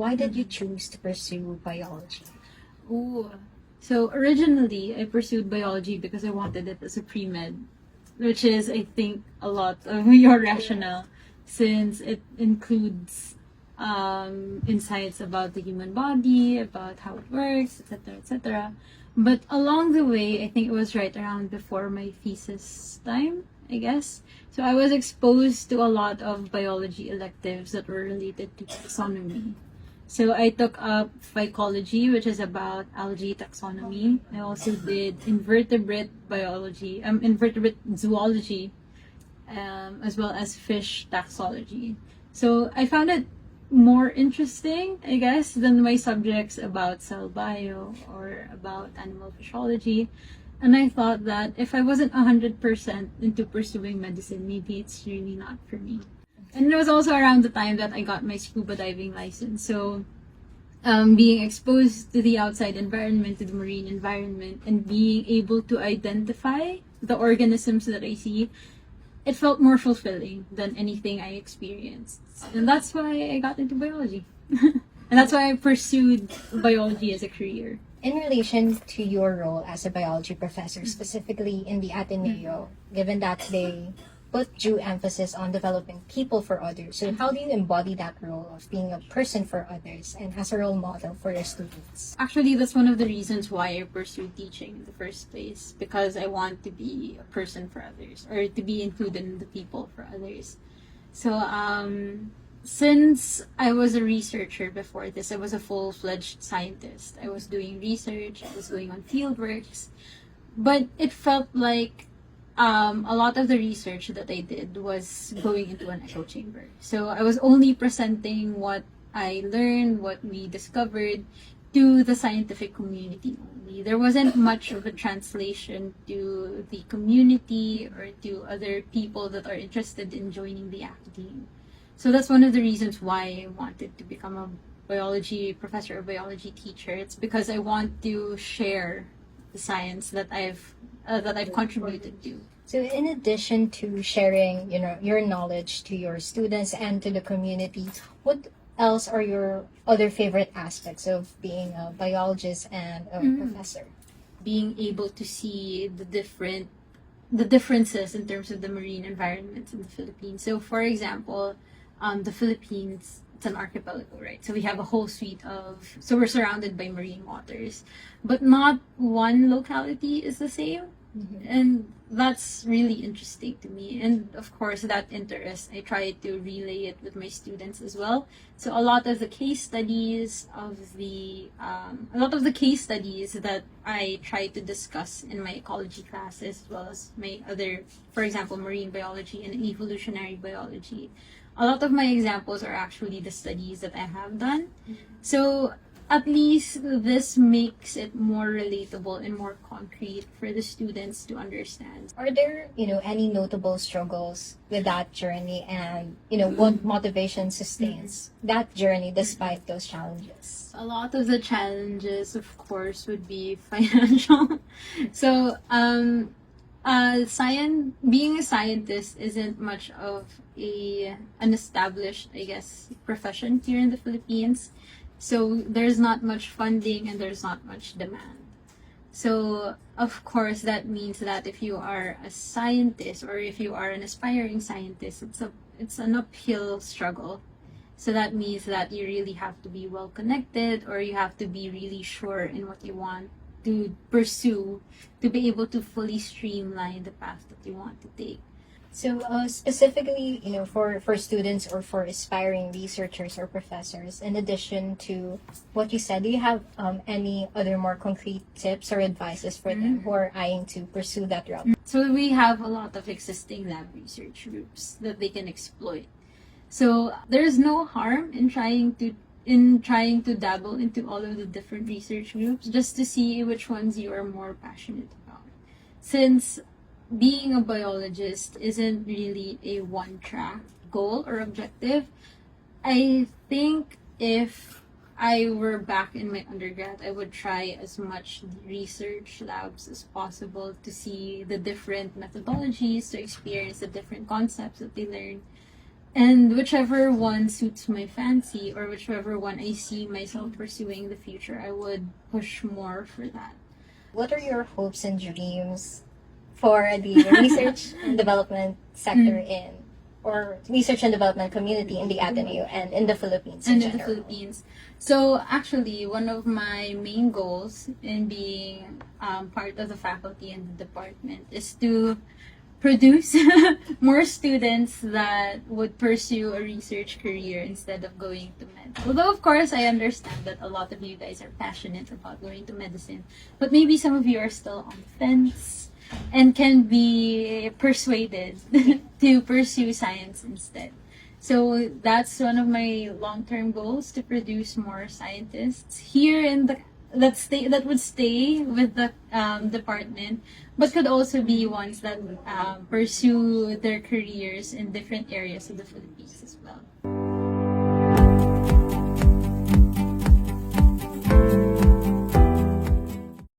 why did you choose to pursue biology? Ooh. So originally, I pursued biology because I wanted it as a pre-med, which is, I think, a lot of your rationale, since it includes insights about the human body, about how it works, etc., etc. But along the way, I think it was right around before my thesis time, I guess. So I was exposed to a lot of biology electives that were related to taxonomy. So I took up phycology, which is about algae taxonomy. I also did invertebrate biology, invertebrate zoology, as well as fish taxology. So I found it more interesting, I guess, than my subjects about cell bio or about animal physiology. And I thought that if I wasn't 100% into pursuing medicine, maybe it's really not for me. And it was also around the time that I got my scuba diving license. So being exposed to the outside environment, to the marine environment, and being able to identify the organisms that I see, it felt more fulfilling than anything I experienced. And that's why I got into biology. And that's why I pursued biology as a career. In relation to your role as a biology professor, specifically in the Ateneo, given that they put due emphasis on developing people for others, so how do you embody that role of being a person for others and as a role model for your students? Actually, that's one of the reasons why I pursued teaching in the first place, because I want to be a person for others, or to be included in the people for others. So, since I was a researcher before this, I was a full-fledged scientist. I was doing research, I was going on field works, but it felt like a lot of the research that I did was going into an echo chamber. So I was only presenting what I learned, what we discovered, to the scientific community only. There wasn't much of a translation to the community or to other people that are interested in joining the academe. So that's one of the reasons why I wanted to become a biology professor or biology teacher. It's because I want to share the science that I've contributed to. So in addition to sharing, your knowledge to your students and to the community, what else are your other favorite aspects of being a biologist and a professor? Being able to see the differences in terms of the marine environments in the Philippines. So for example, the Philippines, it's an archipelago, right? So we have a whole so we're surrounded by marine waters, but not one locality is the same. Mm-hmm. And that's really interesting to me. And of course, that interest, I try to relay it with my students as well. So a lot of the case studies that I try to discuss in my ecology classes, as well as my other, for example, marine biology and evolutionary biology, a lot of my examples are actually the studies that I have done. So at least this makes it more relatable and more concrete for the students to understand. Are there, any notable struggles with that journey, and, what motivation sustains that journey despite those challenges? A lot of the challenges, of course, would be financial. So, being a scientist isn't much of an established, I guess, profession here in the Philippines. So there's not much funding and there's not much demand. So of course that means that if you are a scientist or if you are an aspiring scientist, it's an uphill struggle. So that means that you really have to be well connected, or you have to be really sure in what you want to pursue to be able to fully streamline the path that you want to take. So specifically, for students or for aspiring researchers or professors, in addition to what you said, do you have any other more concrete tips or advices for them who are eyeing to pursue that route? So we have a lot of existing lab research groups that they can exploit. So there's no harm in trying to dabble into all of the different research groups just to see which ones you are more passionate about. Since being a biologist isn't really a one-track goal or objective, I think if I were back in my undergrad, I would try as much research labs as possible to see the different methodologies, to experience the different concepts that they learn, And whichever one suits my fancy or whichever one I see myself pursuing in the future, I would push more for that. What are your hopes and dreams for the research and development sector in, or research and development community in the Ateneo and in the Philippines And in the general? Philippines. So actually, one of my main goals in being part of the faculty and the department is to produce more students that would pursue a research career instead of going to med. Although, of course, I understand that a lot of you guys are passionate about going to medicine, but maybe some of you are still on the fence and can be persuaded to pursue science instead. So that's one of my long-term goals, to produce more scientists here in the that would stay with the department, but could also be ones that pursue their careers in different areas of the Philippines as well.